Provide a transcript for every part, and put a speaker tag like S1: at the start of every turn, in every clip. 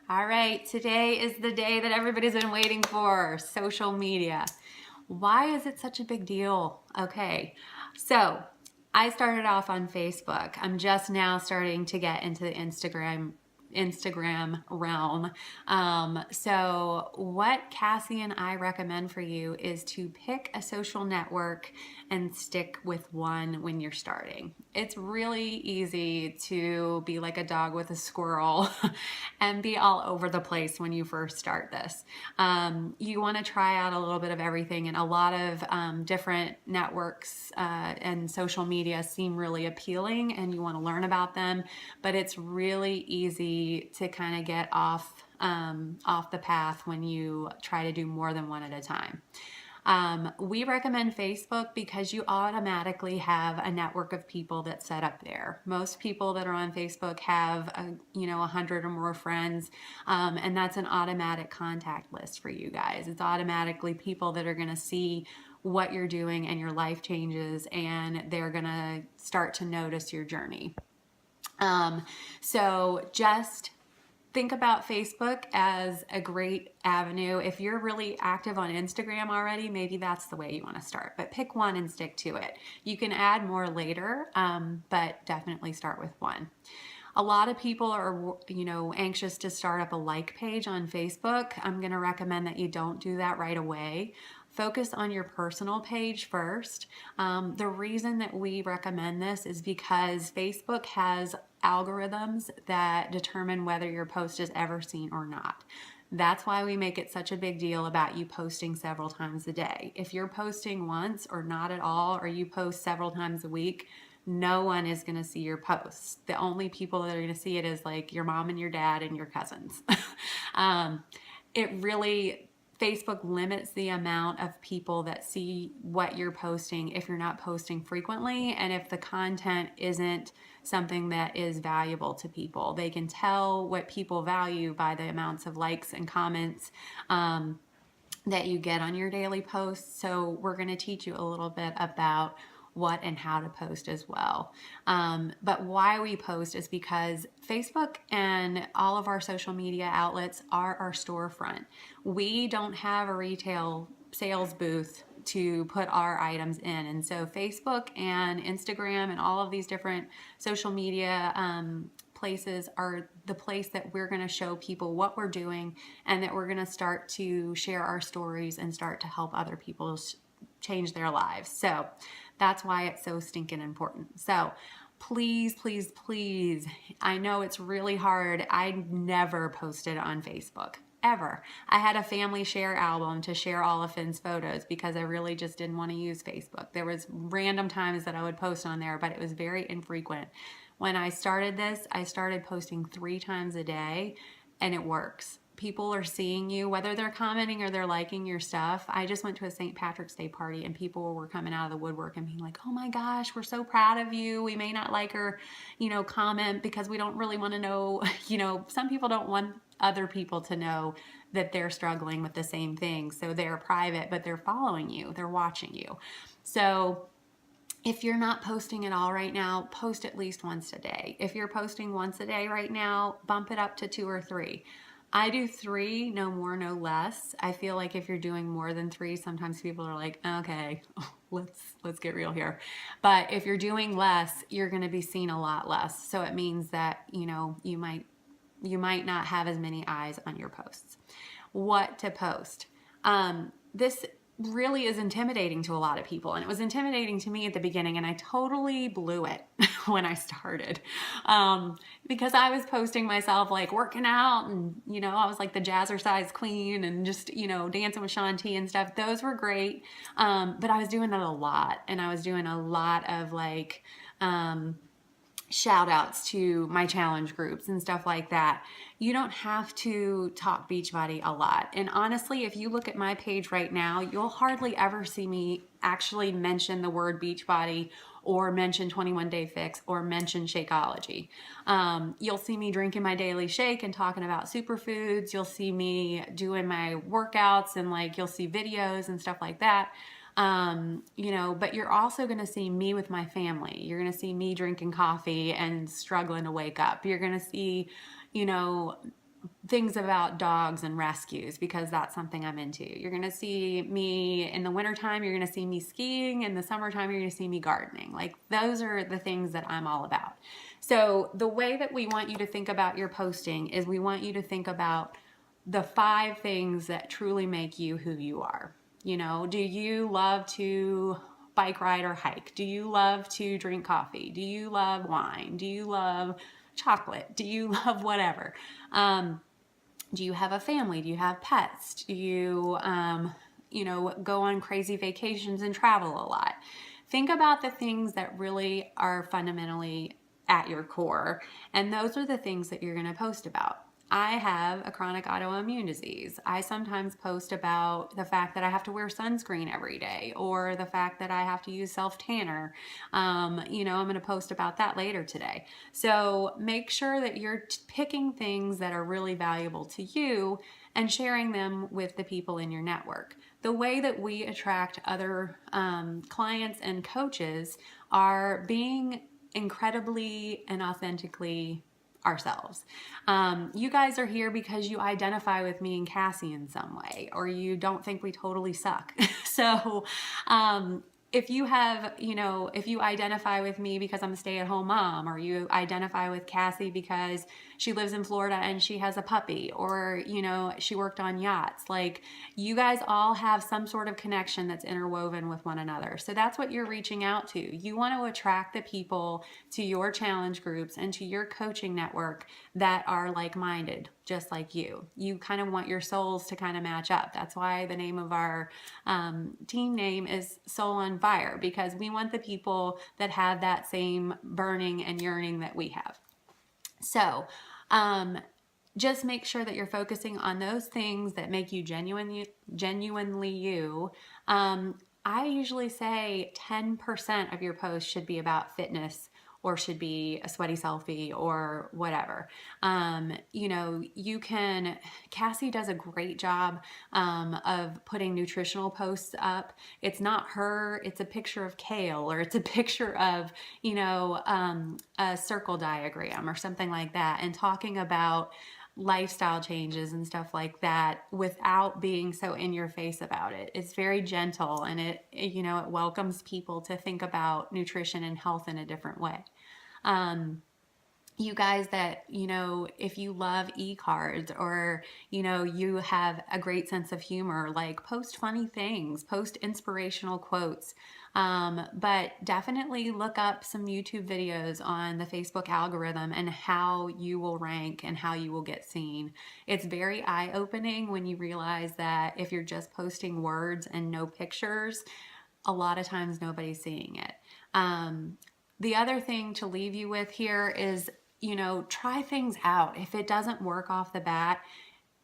S1: All right, today is the day that everybody's been waiting for, social media. Why is it such a big deal? Okay, so I started off on Facebook. I'm just now starting to get into the Instagram realm. So what Cassie and I recommend for you is to pick a social network and stick with one when you're starting. It's really easy to be like a dog with a squirrel and be all over the place when you first start this. You want to try out a little bit of everything, and a lot of different networks and social media seem really appealing, and you want to learn about them, but it's really easy to kind of get off the path when you try to do more than one at a time. We recommend Facebook because you automatically have a network of people that set up there. Most people that are on Facebook have 100 or more friends, and that's an automatic contact list for you guys. It's automatically people that are going to see what you're doing and your life changes, and they're going to start to notice your journey. So just think about Facebook as a great avenue. If you're really active on Instagram already, maybe that's the way you want to start, but pick one and stick to it. You can add more later, but definitely start with one. A lot of people are, anxious to start up a like page on Facebook. I'm going to recommend that you don't do that right away. Focus on your personal page first. The reason that we recommend this is because Facebook has algorithms that determine whether your post is ever seen or not. That's why we make it such a big deal about you posting several times a day. If you're posting once or not at all, or you post several times a week, no one is going to see your posts. The only people that are going to see it is like your mom and your dad and your cousins. It really, Facebook limits the amount of people that see what you're posting if you're not posting frequently, and if the content isn't something that is valuable to people. They can tell what people value by the amounts of likes and comments that you get on your daily posts. So we're going to teach you a little bit about what and how to post as well. But why we post is because Facebook and all of our social media outlets are our storefront. We don't have a retail sales booth to put our items in. And so Facebook and Instagram and all of these different social media places are the place that we're going to show people what we're doing, and that we're going to start to share our stories and start to help other people change their lives. So that's why it's so stinking important. So please, please, please, I know it's really hard. I never posted on Facebook. Ever. I had a family share album to share all of Finn's photos because I really just didn't want to use Facebook. There was random times that I would post on there, but it was very infrequent. When I started this, I started posting 3 times a day, and it works. People are seeing you, whether they're commenting or they're liking your stuff. I just went to a St. Patrick's Day party, and people were coming out of the woodwork and being like, oh my gosh, we're so proud of you. We may not like her, comment because we don't really want to know, some people don't want other people to know that they're struggling with the same thing. So they're private, but they're following you, they're watching you. So if you're not posting at all right now, post at least once a day. If you're posting once a day right now, bump it up to 2 or 3. I do 3, no more, no less. I feel like if you're doing more than 3, sometimes people are like, okay, let's get real here. But if you're doing less, you're going to be seen a lot less. So it means that, you might not have as many eyes on your posts. What to post? This really is intimidating to a lot of people, and it was intimidating to me at the beginning, and I totally blew it when I started, because I was posting myself like working out, and I was like the jazzercise queen, and just dancing with Shanti and stuff. Those were great, but I was doing that a lot, and I was doing a lot of like shout outs to my challenge groups and stuff like that. You don't have to talk Beachbody a lot. And honestly, if you look at my page right now, you'll hardly ever see me actually mention the word Beachbody, or mention 21 Day Fix, or mention Shakeology. You'll see me drinking my daily shake and talking about superfoods. You'll see me doing my workouts, and you'll see videos and stuff like that. But you're also going to see me with my family. You're going to see me drinking coffee and struggling to wake up. You're going to see, things about dogs and rescues because that's something I'm into. You're going to see me in the wintertime, you're going to see me skiing. In the summertime, you're going to see me gardening. Like those are the things that I'm all about. So the way that we want you to think about your posting is we want you to think about the 5 things that truly make you who you are. You know, do you love to bike ride or hike? Do you love to drink coffee? Do you love wine? Do you love chocolate? Do you love whatever? Do you have a family? Do you have pets? Do you, go on crazy vacations and travel a lot? Think about the things that really are fundamentally at your core, and those are the things that you're going to post about. I have a chronic autoimmune disease. I sometimes post about the fact that I have to wear sunscreen every day or the fact that I have to use self tanner. I'm going to post about that later today. So make sure that you're picking things that are really valuable to you and sharing them with the people in your network. The way that we attract other clients and coaches are being incredibly and authentically ourselves. You guys are here because you identify with me and Cassie in some way, or you don't think we totally suck. So, if you have, if you identify with me because I'm a stay-at-home mom, or you identify with Cassie because she lives in Florida and she has a puppy, or, she worked on yachts, like you guys all have some sort of connection that's interwoven with one another. So that's what you're reaching out to. You want to attract the people to your challenge groups and to your coaching network that are like-minded, just like you. You kind of want your souls to kind of match up. That's why the name of our team name is Soul on Fire, because we want the people that have that same burning and yearning that we have. So, just make sure that you're focusing on those things that make you genuinely you. I usually say 10% of your post should be about fitness or should be a sweaty selfie or whatever. Cassie does a great job of putting nutritional posts up. It's not her, it's a picture of kale, or it's a picture of, a circle diagram or something like that, and talking about lifestyle changes and stuff like that without being so in your face about it. It's very gentle, and it welcomes people to think about nutrition and health in a different way. You guys that, if you love e-cards, or, you have a great sense of humor, like post funny things, post inspirational quotes. But definitely look up some YouTube videos on the Facebook algorithm and how you will rank and how you will get seen. It's very eye-opening when you realize that if you're just posting words and no pictures, a lot of times nobody's seeing it. The other thing to leave you with here is, try things out. If it doesn't work off the bat,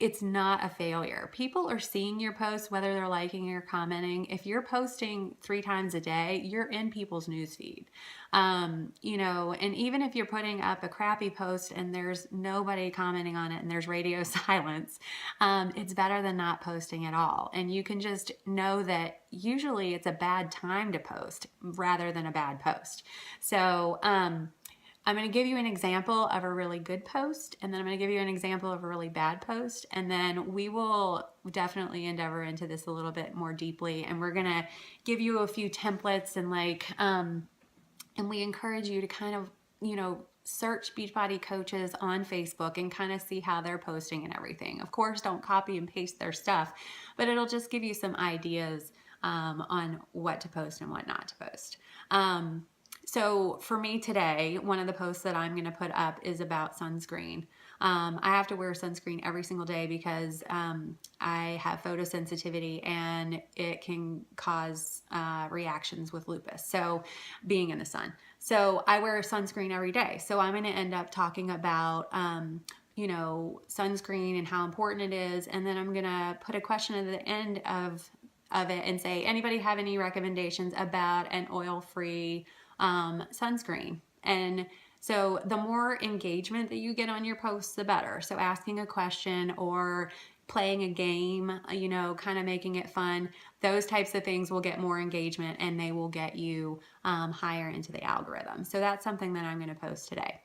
S1: it's not a failure. People are seeing your posts, whether they're liking or commenting. If you're posting 3 times a day, you're in people's newsfeed. And even if you're putting up a crappy post and there's nobody commenting on it and there's radio silence, it's better than not posting at all. And you can just know that usually it's a bad time to post rather than a bad post. So, I'm going to give you an example of a really good post, and then I'm going to give you an example of a really bad post, and then we will definitely endeavor into this a little bit more deeply, and we're going to give you a few templates, and we encourage you to kind of, search Beachbody coaches on Facebook and kind of see how they're posting and everything. Of course, don't copy and paste their stuff, but it'll just give you some ideas on what to post and what not to post. So for me today, one of the posts that I'm going to put up is about sunscreen. I have to wear sunscreen every single day because I have photosensitivity and it can cause reactions with lupus. So being in the sun. So I wear sunscreen every day. So I'm going to end up talking about sunscreen and how important it is. And then I'm going to put a question at the end of it and say, anybody have any recommendations about an oil-free sunscreen? And so the more engagement that you get on your posts, the better. So asking a question or playing a game, kind of making it fun, those types of things will get more engagement and they will get you higher into the algorithm. So that's something that I'm going to post today.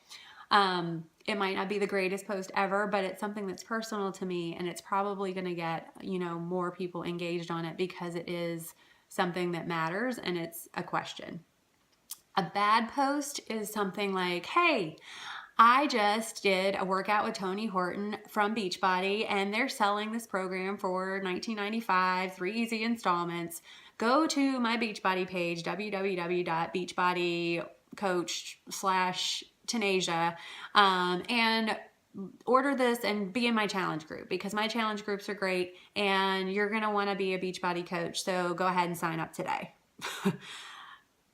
S1: It might not be the greatest post ever, but it's something that's personal to me, and it's probably going to get, more people engaged on it because it is something that matters and it's a question. A bad post is something like, hey, I just did a workout with Tony Horton from Beachbody, and they're selling this program for $19.95, 3 easy installments. Go to my Beachbody page, www.beachbodycoach/Tanasia, and order this and be in my challenge group, because my challenge groups are great and you're going to want to be a Beachbody coach. So go ahead and sign up today.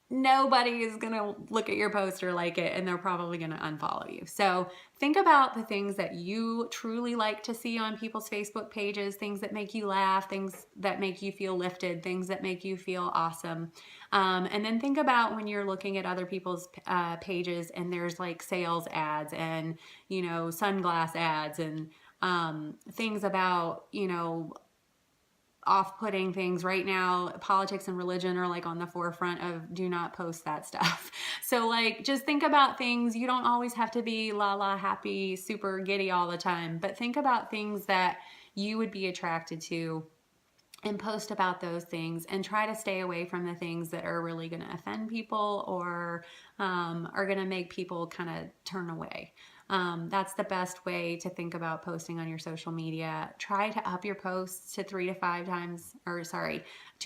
S1: Nobody is going to look at your post or like it, and they're probably going to unfollow you. So think about the things that you truly like to see on people's Facebook pages, things that make you laugh, things that make you feel lifted, things that make you feel awesome. And then think about when you're looking at other people's pages and there's like sales ads and, sunglass ads and things about, off-putting things. Right now, politics and religion are like on the forefront of do not post that stuff. So like, just think about things. You don't always have to be la happy, super giddy all the time, but think about things that you would be attracted to and post about those things, and try to stay away from the things that are really going to offend people or are going to make people kind of turn away. That's the best way to think about posting on your social media. Try to up your posts to 2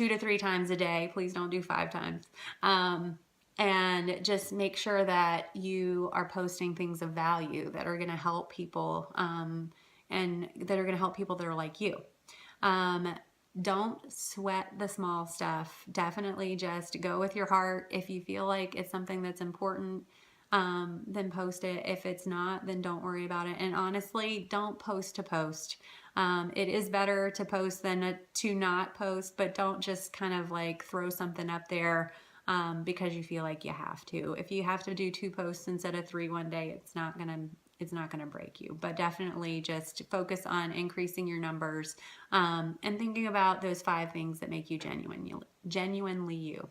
S1: to 3 times a day. Please don't do 5 times. And just make sure that you are posting things of value that are going to help people and that are going to help people that are like you. Don't sweat the small stuff. Definitely just go with your heart. If you feel like it's something that's important, then post it. If it's not, then don't worry about it. And honestly, don't post to post. It is better to post than to not post, but don't just kind of like throw something up there because you feel like you have to. If you have to do 2 posts instead of 3 one day, it's not gonna break you. But definitely just focus on increasing your numbers and thinking about those 5 things that make you genuinely you.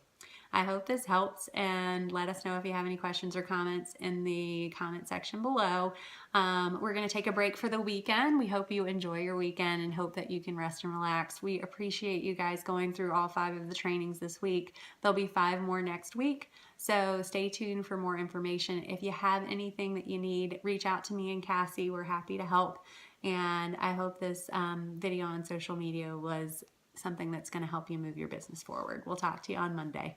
S1: I hope this helps, and let us know if you have any questions or comments in the comment section below. We're going to take a break for the weekend. We hope you enjoy your weekend and hope that you can rest and relax. We appreciate you guys going through all 5 of the trainings this week. There'll be 5 more next week, so stay tuned for more information. If you have anything that you need, reach out to me and Cassie. We're happy to help, and I hope this video on social media was something that's going to help you move your business forward. We'll talk to you on Monday.